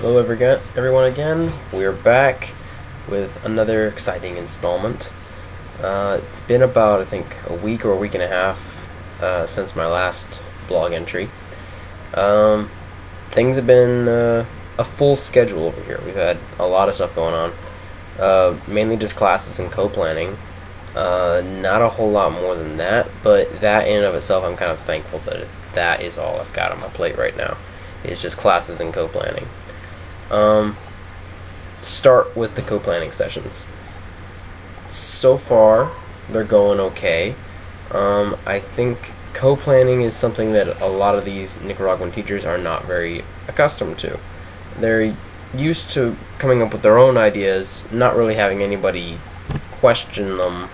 Hello everyone again. We're back with another exciting installment. It's been about, I think, a week or a week and a half since my last blog entry. Things have been a full schedule over here. We've had a lot of stuff going on. Mainly just classes and co-planning. Not a whole lot more than that, but that in and of itself I'm kind of thankful that that is all I've got on my plate right now. It's just classes and co-planning. Start with the co-planning sessions. So far, they're going okay. I think co-planning is something that a lot of these Nicaraguan teachers are not very accustomed to. They're used to coming up with their own ideas, not really having anybody question them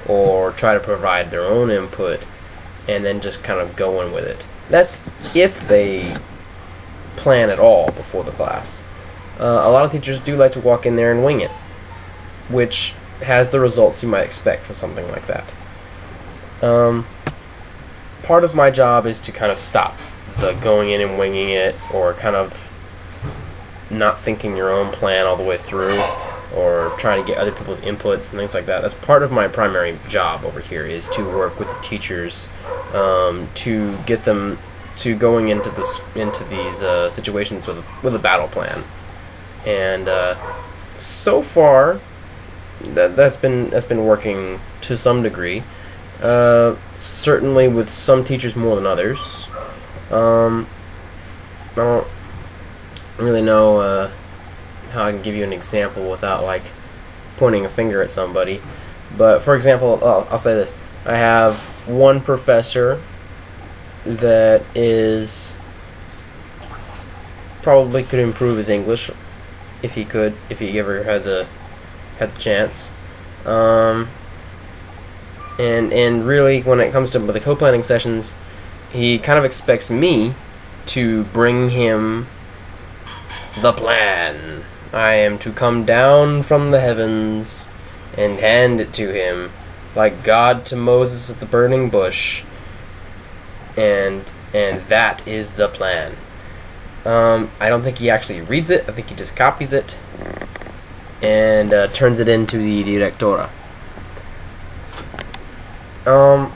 or try to provide their own input, and then just kind of going with it. That's if they plan at all before the class. A lot of teachers do like to walk in there and wing it, which has the results you might expect from something like that. Part of my job is to kind of stop the going in and winging it, or kind of not thinking your own plan all the way through, or trying to get other people's inputs and things like that. That's part of my primary job over here, is to work with the teachers to get them to going into these situations with a battle plan. And so far, that's been working to some degree. Certainly with some teachers more than others. I don't really know how I can give you an example without like pointing a finger at somebody. But for example, I'll say this: I have one professor that is probably could improve his English if he ever had the chance. And really, when it comes to the co-planning sessions, he kind of expects me to bring him the plan. I am to come down from the heavens and hand it to him, like God to Moses at the burning bush. And that is the plan. I don't think he actually reads it. I think he just copies it and turns it into the directora. That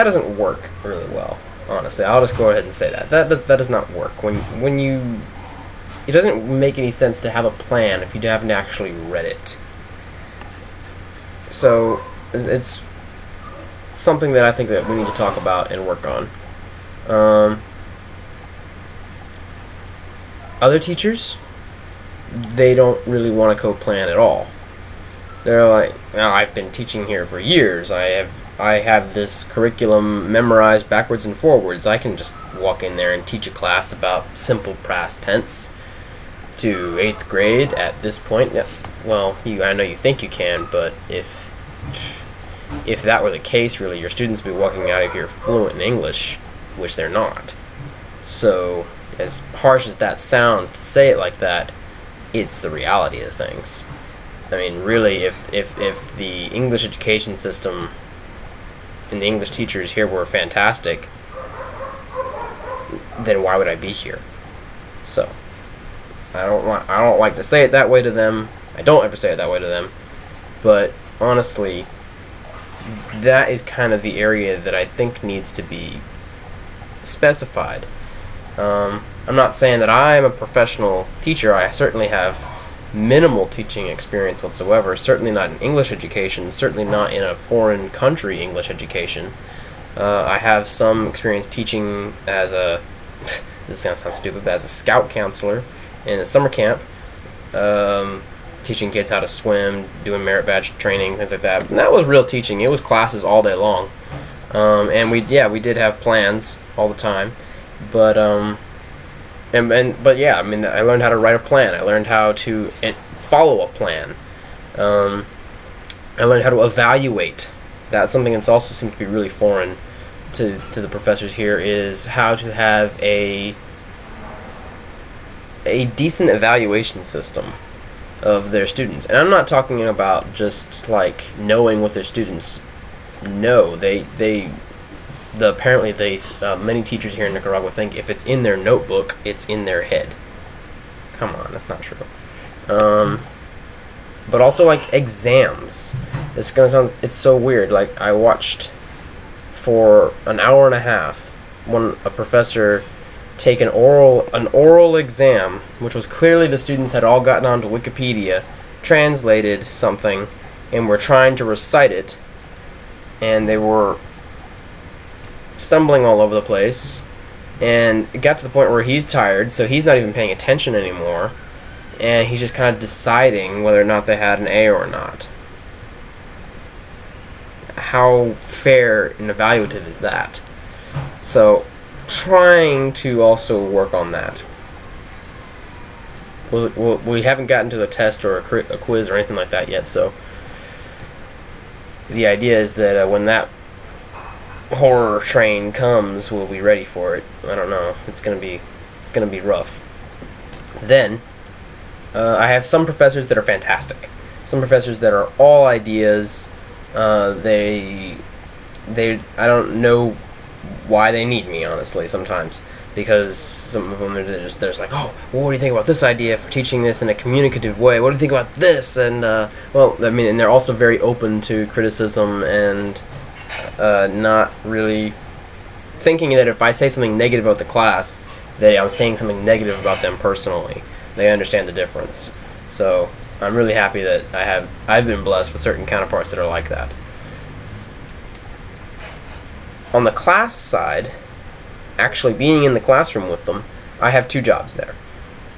doesn't work really well, honestly. I'll just go ahead and say that. That does not work. It doesn't make any sense to have a plan if you haven't actually read it. So it's something that I think that we need to talk about and work on. Other teachers, they don't really want to co-plan at all. They're like, well, I've been teaching here for years. I have this curriculum memorized backwards and forwards. I can just walk in there and teach a class about simple past tense to 8th grade at this point. Yeah, well, I know you think you can, but if that were the case, really, your students would be walking out of here fluent in English, which they're not. So, as harsh as that sounds to say it like that, it's the reality of things. I mean, really, if the English education system and the English teachers here were fantastic, then why would I be here? So, I don't like to say it that way to them. I don't ever say it that way to them. But honestly, that is kind of the area that I think needs to be specified. I'm not saying that I'm a professional teacher. I certainly have minimal teaching experience whatsoever. Certainly not in English education. Certainly not in a foreign country English education. I have some experience teaching as a this sounds stupid, but as a scout counselor in a summer camp, teaching kids how to swim, doing merit badge training, things like that. And that was real teaching. It was classes all day long, and we did have plans all the time, but yeah, I mean, I learned how to write a plan. I learned how to follow a plan. I learned how to evaluate. That's something that's also seems to be really foreign to the professors here, is how to have a decent evaluation system of their students. And I'm not talking about just like knowing what their students know. Apparently many teachers here in Nicaragua think if it's in their notebook, it's in their head. Come on, that's not true. But also like exams. It's gonna sound, it's so weird. Like I watched for an hour and a half a professor take an oral exam, which was clearly the students had all gotten onto Wikipedia, translated something, and were trying to recite it, and they were stumbling all over the place, and it got to the point where he's tired, so he's not even paying attention anymore, and he's just kind of deciding whether or not they had an A or not. How fair and evaluative is that? So, trying to also work on that. We haven't gotten to a test or a quiz or anything like that yet, so the idea is that when that horror train comes, we'll be ready for it. I don't know. It's gonna be rough. Then I have some professors that are fantastic. Some professors that are all ideas. I don't know why they need me, honestly, sometimes, because some of them they're just like, oh, well, what do you think about this idea for teaching this in a communicative way? What do you think about this? And well, I mean, and they're also very open to criticism and not really thinking that if I say something negative about the class, that I'm saying something negative about them personally. They understand the difference. So I'm really happy that I've been blessed with certain counterparts that are like that. On the class side, actually being in the classroom with them, I have two jobs there.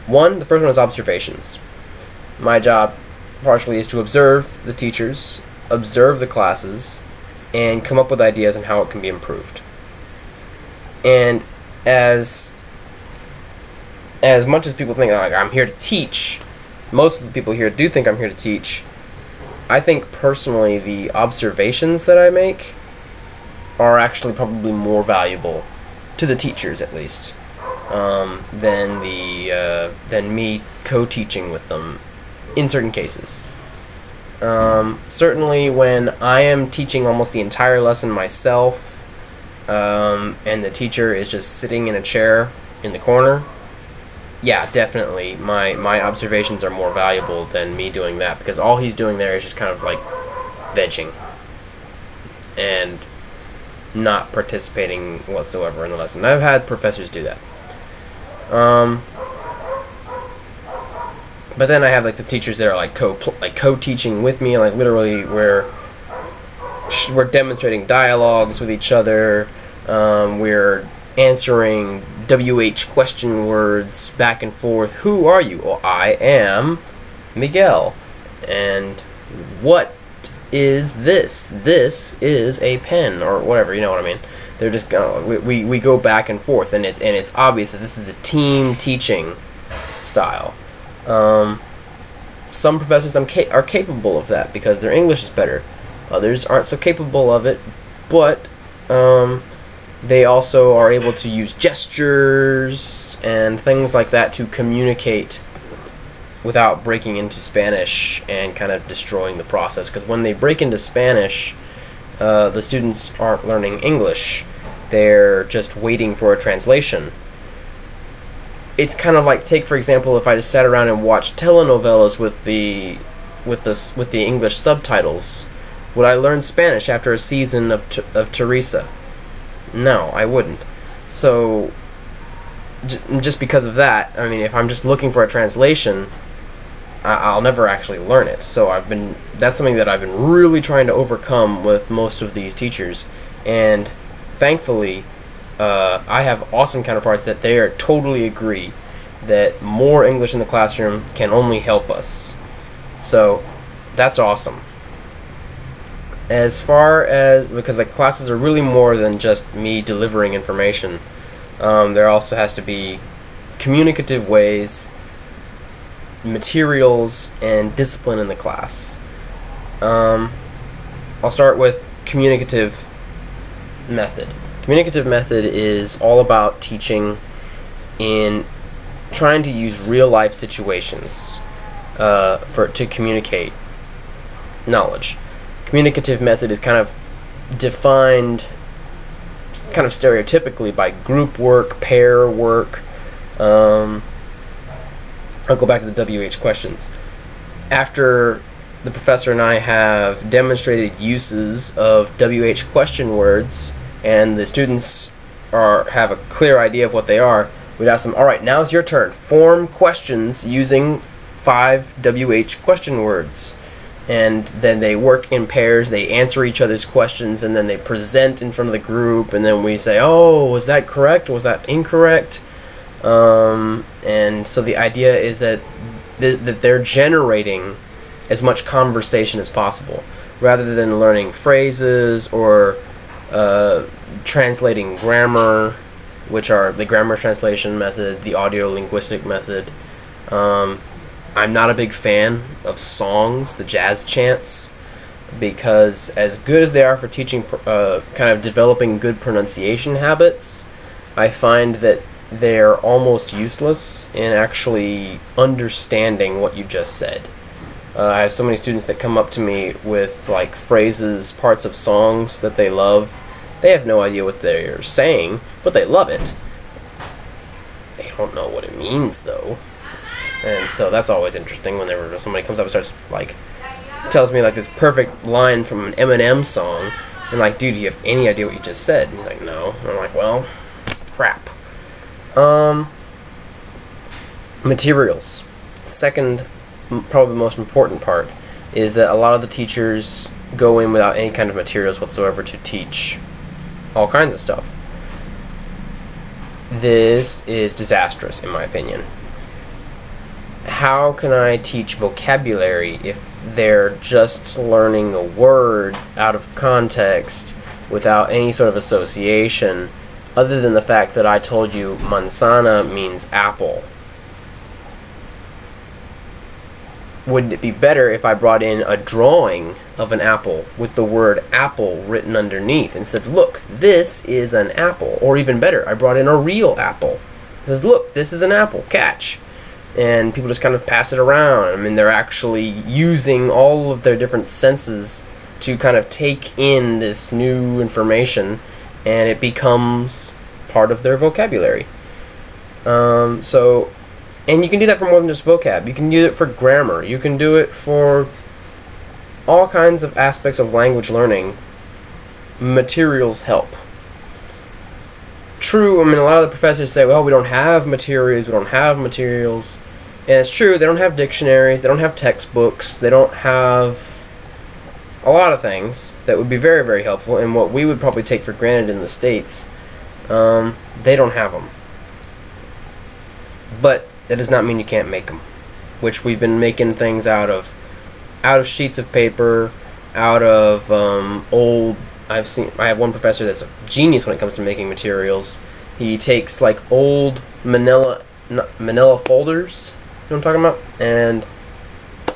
The first one is observations. My job partially is to observe the teachers, observe the classes, and come up with ideas on how it can be improved. And as much as people think like I'm here to teach, most of the people here do think I'm here to teach. I think personally the observations that I make are actually probably more valuable to the teachers, at least, than me co-teaching with them in certain cases. Certainly when I am teaching almost the entire lesson myself, and the teacher is just sitting in a chair in the corner, yeah, definitely my observations are more valuable than me doing that, because all he's doing there is just kind of like vegging and not participating whatsoever in the lesson. I've had professors do that. But then I have like the teachers that are like co-teaching with me, like literally we're demonstrating dialogues with each other. We're answering WH question words back and forth. Who are you? Well, I am Miguel. And what is this? This is a pen, or whatever, you know what I mean. They're just we go back and forth, and it's obvious that this is a team teaching style. Some professors are capable of that because their English is better. Others aren't so capable of it, but they also are able to use gestures and things like that to communicate without breaking into Spanish and kind of destroying the process. Because when they break into Spanish, the students aren't learning English. They're just waiting for a translation. It's kind of like, take for example, if I just sat around and watched telenovelas with the English subtitles, would I learn Spanish after a season of Teresa? No, I wouldn't. So just because of that, I mean, if I'm just looking for a translation, I'll never actually learn it. So that's something that I've been really trying to overcome with most of these teachers, and thankfully I have awesome counterparts that they totally agree that more English in the classroom can only help us. So that's awesome. As far as, because like classes are really more than just me delivering information, there also has to be communicative ways, materials, and discipline in the class. I'll start with communicative method. Communicative method is all about teaching in trying to use real-life situations to communicate knowledge. Communicative method is kind of defined kind of stereotypically by group work, pair work, I'll go back to the WH questions. After the professor and I have demonstrated uses of WH question words, and the students have a clear idea of what they are, we'd ask them, all right, now it's your turn. Form questions using 5 WH question words. And then they work in pairs, they answer each other's questions, and then they present in front of the group, and then we say, oh, was that correct? Was that incorrect? And so the idea is that they're generating as much conversation as possible, rather than learning phrases or translating grammar, which are the grammar translation method, the audio-linguistic method. I'm not a big fan of songs, the jazz chants, because as good as they are for teaching, kind of developing good pronunciation habits, I find that they're almost useless in actually understanding what you just said. I have so many students that come up to me with like phrases, parts of songs that they love. They have no idea what they're saying, but they love it. They don't know what it means, though. And so that's always interesting whenever somebody comes up and starts, like, tells me, like, this perfect line from an Eminem song. And, like, dude, do you have any idea what you just said? And he's like, no. And I'm like, well, crap. Materials. Second, probably the most important part, is that a lot of the teachers go in without any kind of materials whatsoever to teach all kinds of stuff. This is disastrous, in my opinion. How can I teach vocabulary if they're just learning a word out of context without any sort of association, other than the fact that I told you manzana means apple? Wouldn't it be better if I brought in a drawing of an apple with the word apple written underneath and said, look, this is an apple? Or even better, I brought in a real apple. It says, look, this is an apple, catch. And people just kind of pass it around. I mean, they're actually using all of their different senses to kind of take in this new information, and it becomes part of their vocabulary. And you can do that for more than just vocab. You can do it for grammar. You can do it for all kinds of aspects of language learning. Materials help. True, I mean, a lot of the professors say, well, we don't have materials, we don't have materials. And it's true, they don't have dictionaries, they don't have textbooks, they don't have a lot of things that would be very, very helpful, and what we would probably take for granted in the States, they don't have them. But that does not mean you can't make them, which we've been making things out of sheets of paper, out of old. I have one professor that's a genius when it comes to making materials. He takes like old manila folders, you know what I'm talking about? And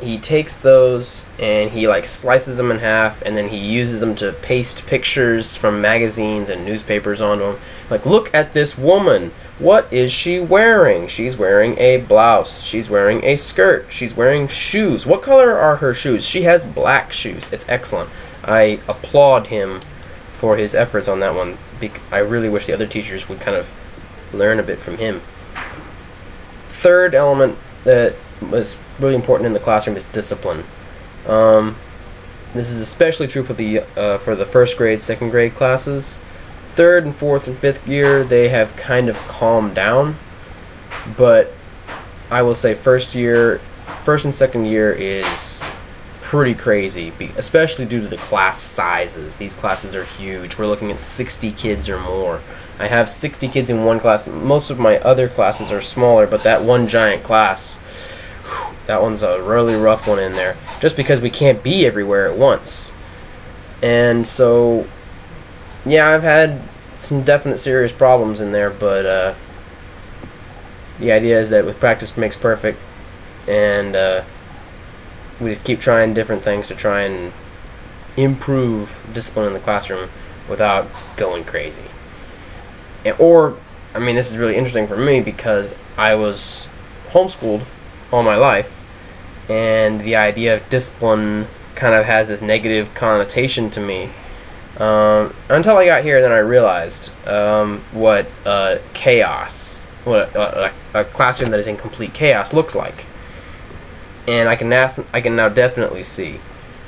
he takes those and he like slices them in half, and then he uses them to paste pictures from magazines and newspapers onto them. Like, look at this woman. What is she wearing? She's wearing a blouse. She's wearing a skirt. She's wearing shoes. What color are her shoes? She has black shoes. It's excellent. I applaud him for his efforts on that one. I really wish the other teachers would kind of learn a bit from him. Third element that was really important in the classroom is discipline. This is especially true for the first grade, second grade classes. Third and fourth and fifth year, they have kind of calmed down, but I will say first and second year is pretty crazy, especially due to the class sizes. These classes are huge. We're looking at 60 kids or more. I have 60 kids in one class. Most of my other classes are smaller, but that one giant class, that one's a really rough one in there, just because we can't be everywhere at once. And so, yeah, I've had some definite serious problems in there, but the idea is that with practice makes perfect, and we just keep trying different things to try and improve discipline in the classroom without going crazy. I mean, this is really interesting for me because I was homeschooled all my life, and the idea of discipline kind of has this negative connotation to me. Until I got here, then I realized what chaos what a classroom that is in complete chaos looks like, and I can now definitely see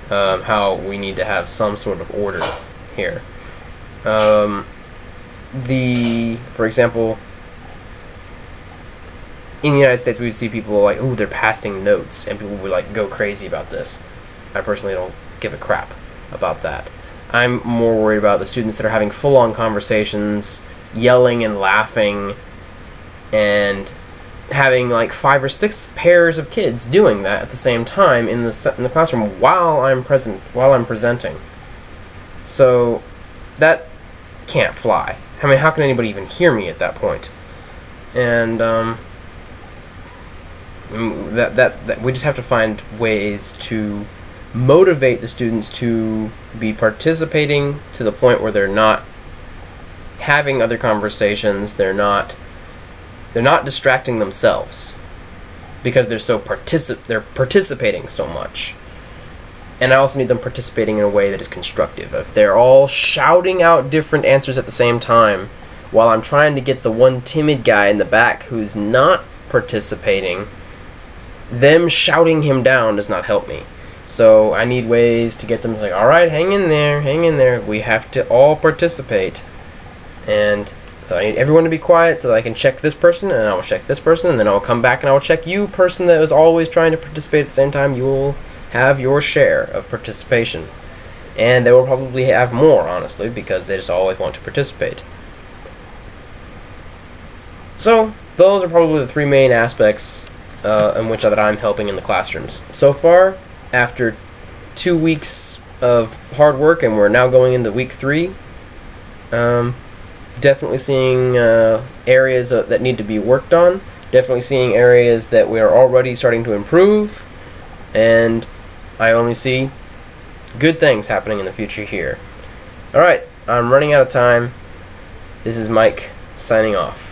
how we need to have some sort of order here. For example, in the United States, we would see people like, ooh, they're passing notes, and people would like go crazy about this. I personally don't give a crap about that. I'm more worried about the students that are having full-on conversations, yelling and laughing, and having like 5 or 6 pairs of kids doing that at the same time in the classroom while I'm presenting. So that can't fly. I mean, how can anybody even hear me at that point? And that we just have to find ways to motivate the students to be participating to the point where they're not having other conversations, they're not distracting themselves because they're participating so much. And I also need them participating in a way that is constructive. If they're all shouting out different answers at the same time while I'm trying to get the one timid guy in the back who's not participating, them shouting him down does not help me. So I need ways to get them to like, alright, hang in there, we have to all participate. And so I need everyone to be quiet so that I can check this person, and I will check this person, and then I'll come back and I will check you, person that was always trying to participate at the same time. You will have your share of participation. And they will probably have more, honestly, because they just always want to participate. So those are probably the 3 main aspects in which that I'm helping in the classrooms. So far, after 2 weeks of hard work, and we're now going into week 3, definitely seeing areas that need to be worked on, definitely seeing areas that we are already starting to improve, and I only see good things happening in the future here. Alright, I'm running out of time. This is Mike, signing off.